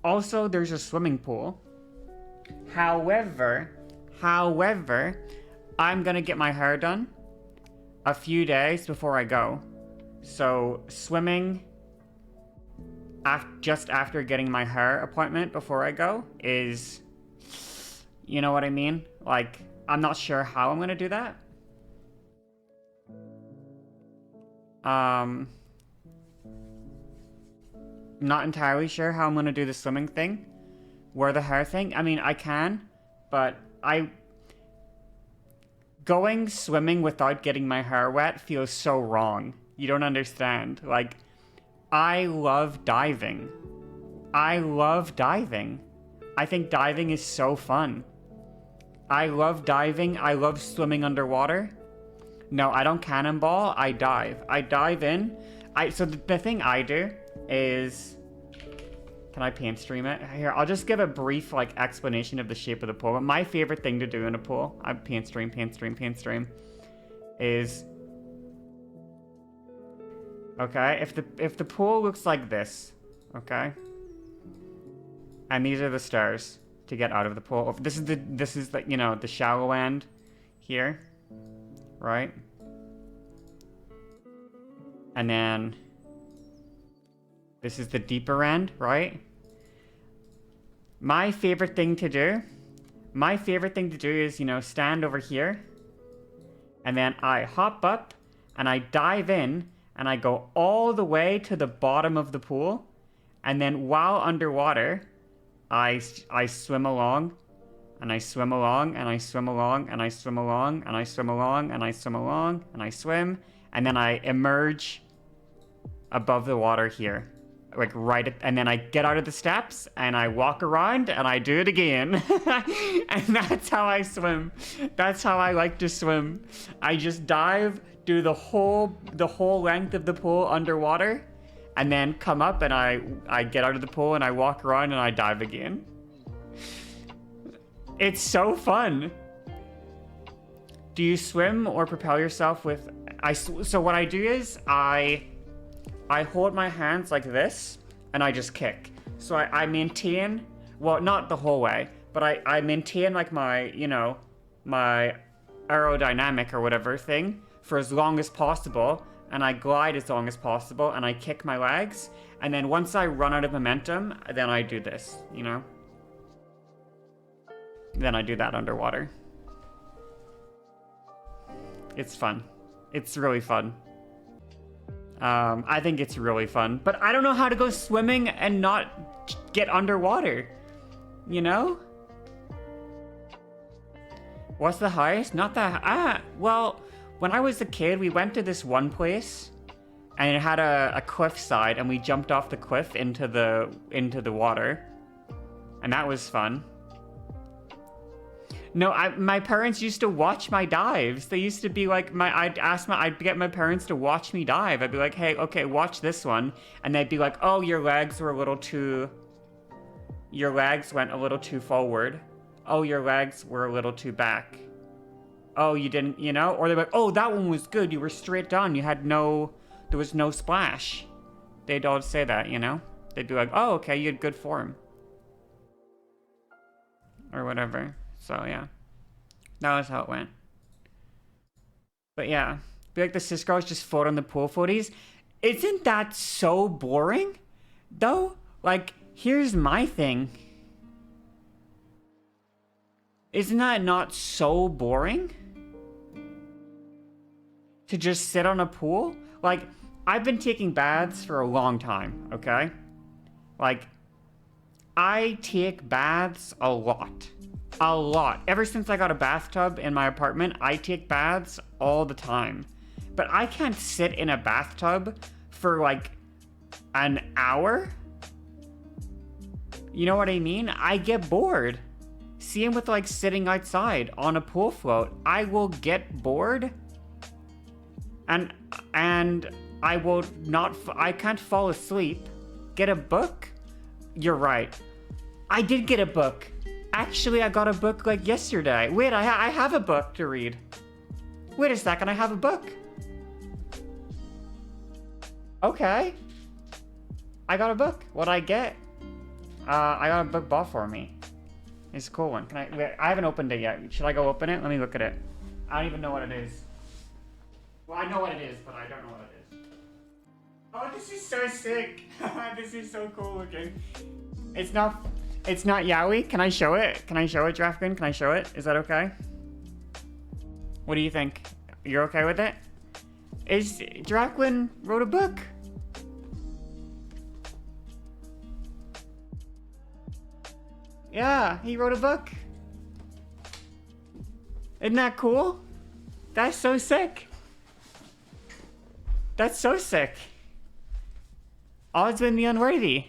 Also, there's a swimming pool. However, I'm gonna get my hair done a few days before I go. So swimming just after getting my hair appointment before I go is, you know what I mean? Like, I'm not sure how I'm gonna do that. Not entirely sure how I'm gonna do the swimming thing. Wear the hair thing. I mean, I can, but going swimming without getting my hair wet feels so wrong. You don't understand. Like, I love diving. I think diving is so fun. I love diving. I love swimming underwater. No, I don't cannonball. I dive. I dive in. So the thing I do is... Can I paint stream it? Here, I'll just give a brief, like, explanation of the shape of the pool. But my favorite thing to do in a pool, I paint stream, is... Okay, if the pool looks like this, okay? And these are the stairs to get out of the pool. This is the you know, the shallow end here, right? And then this is the deeper end, right? My favorite thing to do is, you know, stand over here, and then I hop up and I dive in and I go all the way to the bottom of the pool, and then while underwater, I swim along, and I swim along, and I swim along, and I swim along, and I swim along, and I swim along, and I swim, and then I emerge above the water here. Like and then I get out of the steps, and I walk around, and I do it again. And that's how I swim. That's how I like to swim. I just dive, do the whole length of the pool underwater, and then come up, and I get out of the pool, and I walk around, and I dive again. It's so fun. Do you swim or propel yourself with... So what I do is, I hold my hands like this, and I just kick. So I maintain, well, not the whole way, but I maintain, like, my, you know, my aerodynamic or whatever thing for as long as possible, and I glide as long as possible, and I kick my legs, and then once I run out of momentum, then I do this, you know? Then I do that underwater. It's fun. It's really fun. I think it's really fun, but I don't know how to go swimming and not get underwater, you know? What's the highest? Not that, well, when I was a kid, we went to this one place, and it had a cliff side, and we jumped off the cliff into the water, and that was fun. No, my parents used to watch my dives. They used to be like, I'd get my parents to watch me dive. I'd be like, hey, okay, watch this one. And they'd be like, oh, your legs went a little too forward. Oh, your legs were a little too back. Oh, you didn't, you know? Or they're like, oh, that one was good. You were straight down. There was no splash. They'd all say that, you know? They'd be like, oh, okay, you had good form. Or whatever. So, yeah. That was how it went. But, yeah. Be like the cis girls just float on the pool floaties. Isn't that so boring? Though? Like, here's my thing. Isn't that not so boring? To just sit on a pool? Like, I've been taking baths for a long time, okay? Like, I take baths a lot. A lot. Ever since I got a bathtub in my apartment, I take baths all the time. But I can't sit in a bathtub for like an hour. You know what I mean? I get bored. Same with like sitting outside on a pool float. I will get bored. And I can't fall asleep. Get a book? You're right. I did get a book. Actually, I got a book like yesterday. Wait, I have a book to read. Wait a second, I have a book. Okay. I got a book. What'd I get? I got a book bought for me. It's a cool one. Wait, I haven't opened it yet. Should I go open it? Let me look at it. I don't even know what it is. Well, I know what it is, but I don't know what it is. Oh, this is so sick. This is so cool looking. It's not yaoi. Can I show it? Can I show it, Drafkin? Can I show it? Is that okay? What do you think? You're okay with it? Drafkin wrote a book. Yeah, he wrote a book. Isn't that cool? That's so sick. That's so sick. Oswin the Unworthy.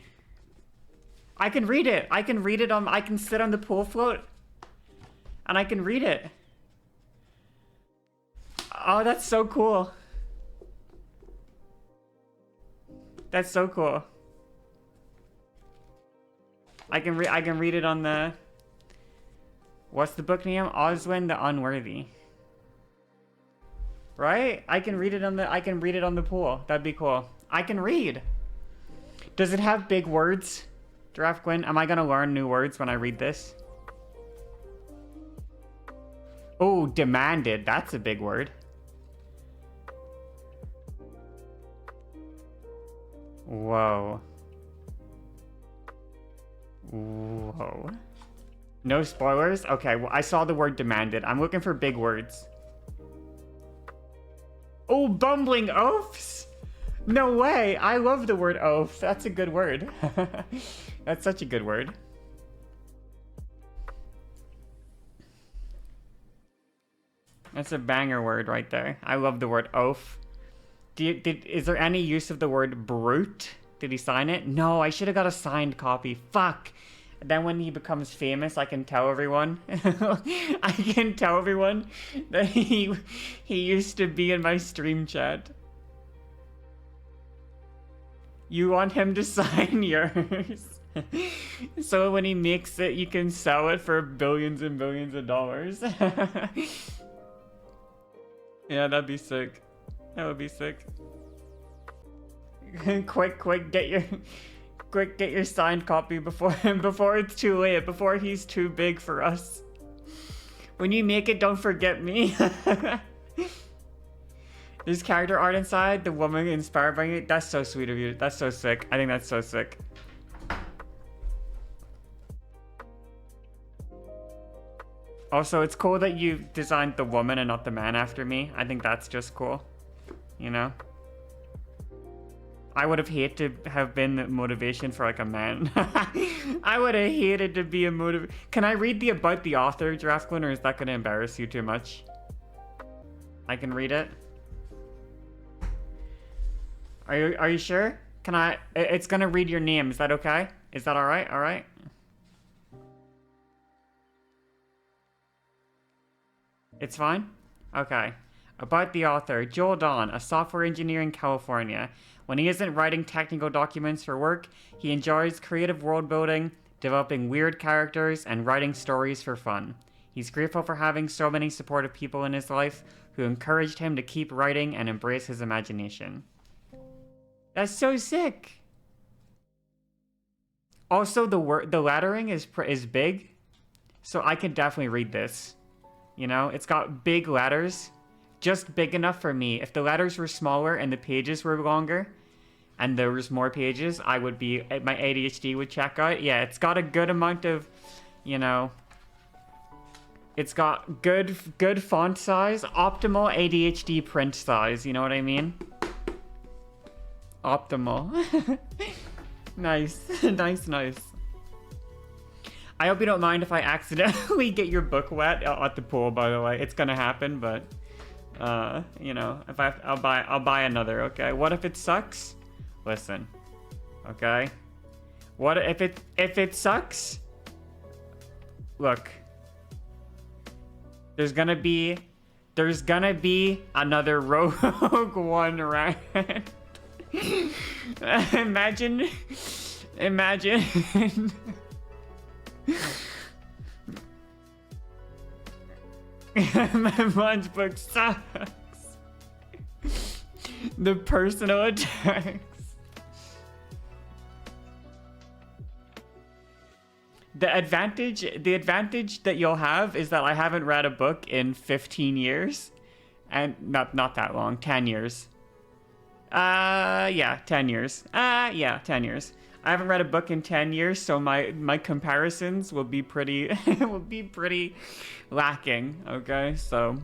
I can read it. I can sit on the pool float and I can read it. Oh, that's so cool. That's so cool. I can read it on the... What's the book name? Oswin the Unworthy. Right? I can read it on the pool. That'd be cool. I can read. Does it have big words? Giraffe Gwyn, am I gonna learn new words when I read this? Oh, demanded. That's a big word. Whoa. Whoa. No spoilers? Okay, well, I saw the word demanded. I'm looking for big words. Oh, bumbling oafs? No way. I love the word oaf. That's a good word. That's such a good word. That's a banger word right there. I love the word oaf. Is there any use of the word brute? Did he sign it? No, I should have got a signed copy. Fuck. Then when he becomes famous, I can tell everyone. I can tell everyone that he used to be in my stream chat. You want him to sign yours. So when he makes it, you can sell it for billions and billions of dollars. Yeah, that'd be sick. That would be sick. Quick, get your signed copy before it's too late, before he's too big for us. When you make it, don't forget me. There's character art inside, the woman inspired by it. That's so sweet of you. That's so sick. I think that's so sick. Also, it's cool that you designed the woman and not the man after me. I think that's just cool. You know? I would have hated to have been the motivation for like a man. I would have hated to be a motive. Can I read the about the author, Giraffe, or is that going to embarrass you too much? I can read it. Are you sure? Can I? It's going to read your name. Is that okay? Is that all right? All right. It's fine? Okay. About the author, Joel Don, a software engineer in California. When he isn't writing technical documents for work, he enjoys creative world building, developing weird characters, and writing stories for fun. He's grateful for having so many supportive people in his life who encouraged him to keep writing and embrace his imagination. That's so sick! Also, the lettering is big, so I can definitely read this. You know, it's got big letters. Just big enough for me. If the letters were smaller and the pages were longer and there was more pages, my ADHD would check out. Yeah, it's got a good amount of, you know, it's got good font size, optimal ADHD print size, you know what I mean? Optimal. Nice. Nice. I hope you don't mind if I accidentally get your book wet at the pool, by the way. It's gonna happen, but you know, if I'll buy another, okay? What if it sucks? Listen, okay? What if it sucks? Look, there's gonna be another Rogue One round. Imagine. My lunchbook sucks. The personal attacks. The advantage that you'll have is that I haven't read a book in 15 years. And not that long, 10 years. Yeah, 10 years. Yeah, 10 years. I haven't read a book in 10 years, so my comparisons will be pretty will be pretty lacking, okay? So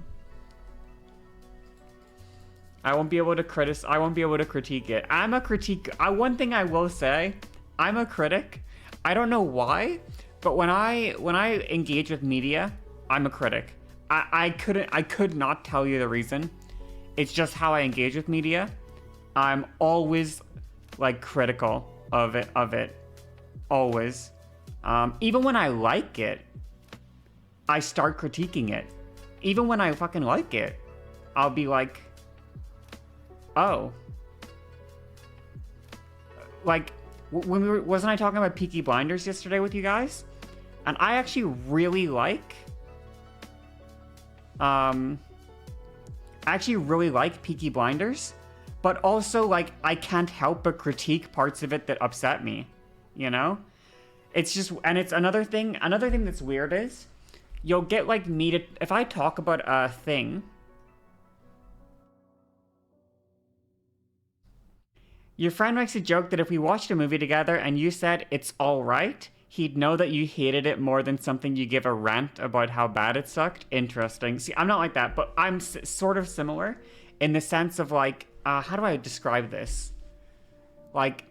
I won't be able to critique it. One thing I will say, I'm a critic. I don't know why, but when I engage with media, I'm a critic. I could not tell you the reason. It's just how I engage with media. I'm always like critical of it. Always. Even when I like it, I start critiquing it. Even when I fucking like it, I'll be like, oh. Like, wasn't I talking about Peaky Blinders yesterday with you guys? And I actually really like Peaky Blinders, but also like I can't help but critique parts of it that upset me, you know? It's just, and it's another thing that's weird is you'll get like me to, if I talk about a thing, your friend makes a joke that if we watched a movie together and you said it's all right, he'd know that you hated it more than something you give a rant about how bad it sucked. Interesting. See, I'm not like that, but I'm sort of similar in the sense of like, how do I describe this? Like,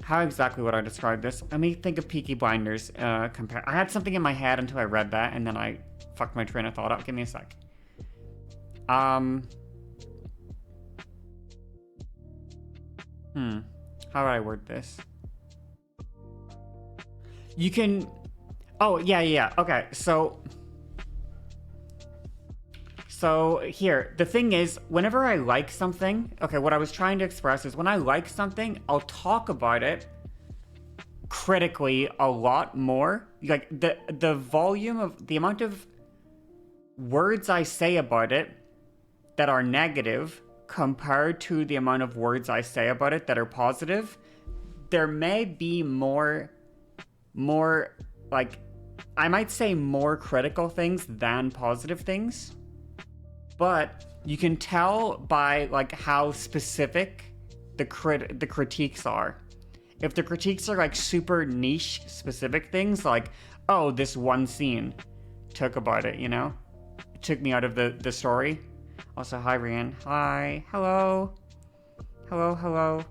how exactly would I describe this? Let me think of Peaky Blinders. I had something in my head until I read that, and then I fucked my train of thought up. Give me a sec. How do I word this? You can... Oh, yeah. Okay, so here, the thing is, whenever I like something... Okay, what I was trying to express is when I like something, I'll talk about it critically a lot more. Like, the volume of... The amount of words I say about it that are negative compared to the amount of words I say about it that are positive, there may be more like, I might say more critical things than positive things, but you can tell by like how specific the critiques are. If the critiques are like super niche specific things, like, oh, this one scene took about it, you know? It took me out of the story. Also, hi, Rian. Hi. Hello. Hello.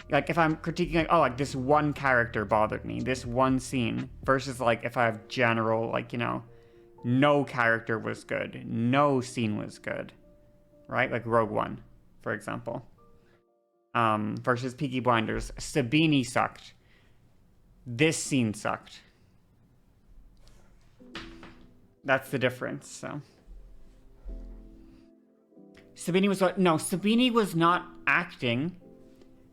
Like, if I'm critiquing, like, oh, like, this one character bothered me, this one scene, versus, like, if I have general, like, you know, no character was good, no scene was good, right? Like, Rogue One, for example. Versus Peaky Blinders. Sabini sucked. This scene sucked. That's the difference, so... Sabini was not acting.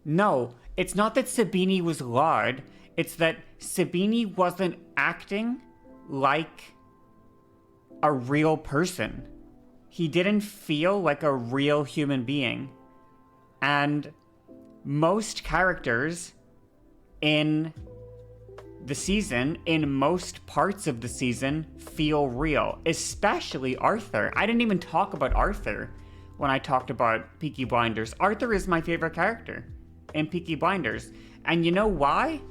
No, it's not that Sabini was loud. It's that Sabini wasn't acting like a real person. He didn't feel like a real human being. And most characters in the season, in most parts of the season, feel real. Especially Arthur. I didn't even talk about Arthur when I talked about Peaky Blinders. Arthur is my favorite character in Peaky Blinders. And you know why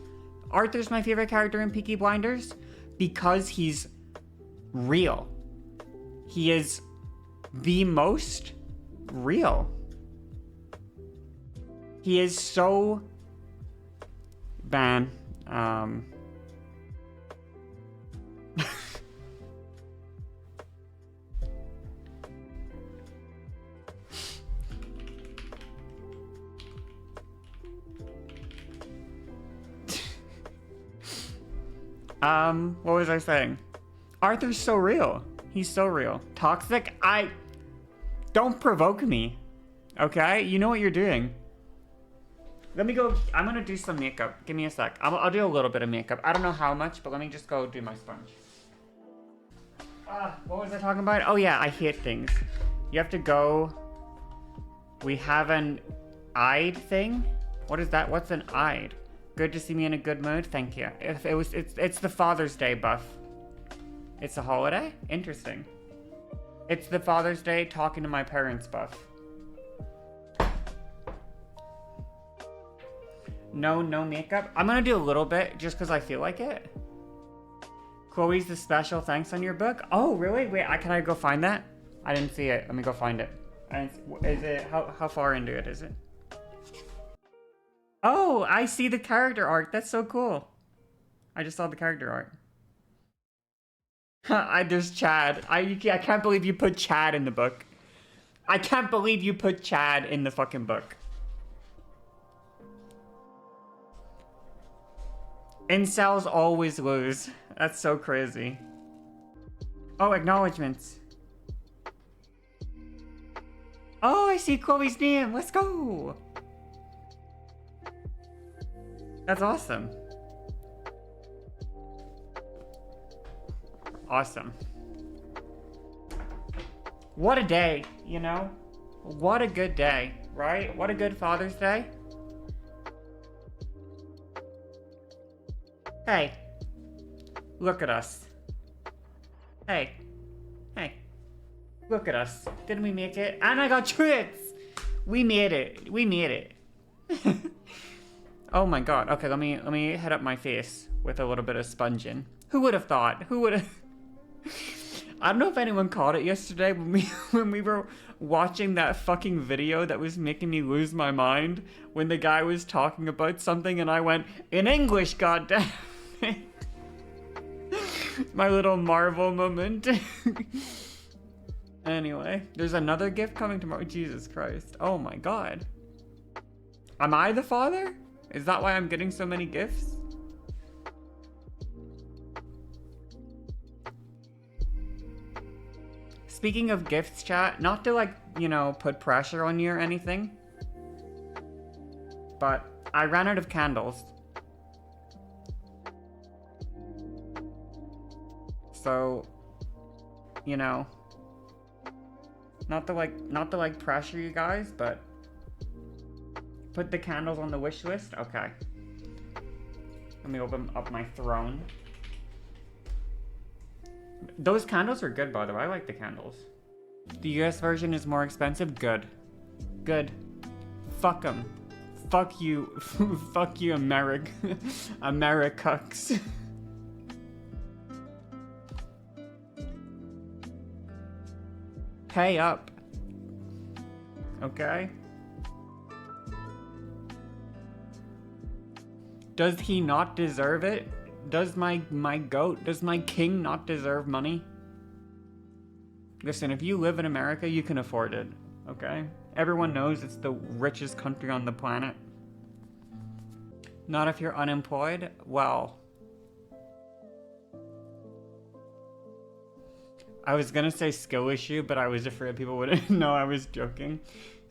Arthur's my favorite character in Peaky Blinders? Because he's real. He is the most real. He is so... Man, what was I saying? Arthur's so real. He's so real. Toxic? Don't provoke me. Okay? You know what you're doing. Let me go. I'm gonna do some makeup. Give me a sec. I'll do a little bit of makeup. I don't know how much, but let me just go do my sponge. What was I talking about? Oh yeah, I hate things. You have to go. We have an eyed thing. What is that? What's an eyed? Good to see me in a good mood. Thank you. If it was, it's the Father's Day buff. It's a holiday? Interesting. It's the Father's Day talking to my parents buff. No makeup. I'm gonna do a little bit just because I feel like it. Chloe's the special thanks on your book. Oh, really? Wait, can I go find that? I didn't see it. Let me go find it. Is it, how far into it is it? Oh, I see the character art. That's so cool. I just saw the character art. There's Chad. I can't believe you put Chad in the book. I can't believe you put Chad in the fucking book. Incels always lose. That's so crazy. Oh, acknowledgements. Oh, I see Chloe's name. Let's go. That's awesome. Awesome. What a day, you know? What a good day, right? What a good Father's Day. Hey, look at us. Hey, look at us. Didn't we make it? And I got tricks! We made it. We made it. Oh my god. Okay, let me head up my face with a little bit of sponging. Who would have thought? Who would have... I don't know if anyone caught it yesterday when we were watching that fucking video that was making me lose my mind when the guy was talking about something and I went, in English, goddamn it. My little Marvel moment. Anyway, there's another gift coming tomorrow. Jesus Christ. Oh my god. Am I the father? Is that why I'm getting so many gifts? Speaking of gifts, chat, not to like, you know, put pressure on you or anything, but I ran out of candles. So, you know, not to like pressure you guys, but put the candles on the wish list. Okay. Let me open up my throne. Those candles are good, by the way. I like the candles. The US version is more expensive. Good. Good. Fuck them. Fuck you. Fuck you, America. Americux. Pay up. Okay? Does he not deserve it? Does my goat, does my king not deserve money? Listen, if you live in America, you can afford it, okay? Everyone knows it's the richest country on the planet. Not if you're unemployed? Well... I was gonna say skill issue, but I was afraid people wouldn't know I was joking.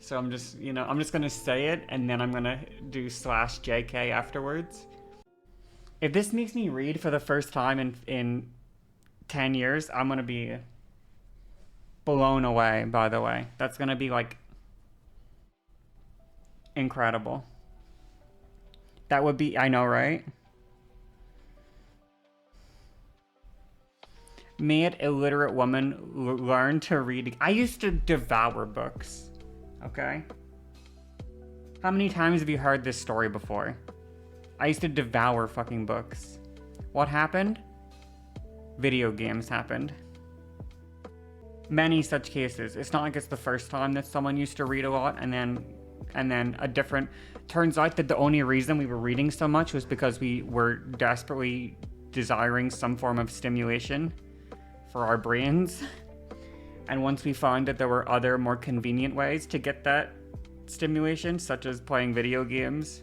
So I'm just, you know, I'm just gonna say it, and then I'm gonna do /JK afterwards. If this makes me read for the first time in 10 years, I'm gonna be blown away, by the way. That's gonna be, like, incredible. That would be, I know, right? Made illiterate woman learn to read. I used to devour books, okay? How many times have you heard this story before? I used to devour fucking books. What happened? Video games happened. Many such cases. It's not like it's the first time that someone used to read a lot and then a different... Turns out that the only reason we were reading so much was because we were desperately desiring some form of stimulation for our brains. And once we found that there were other more convenient ways to get that stimulation, such as playing video games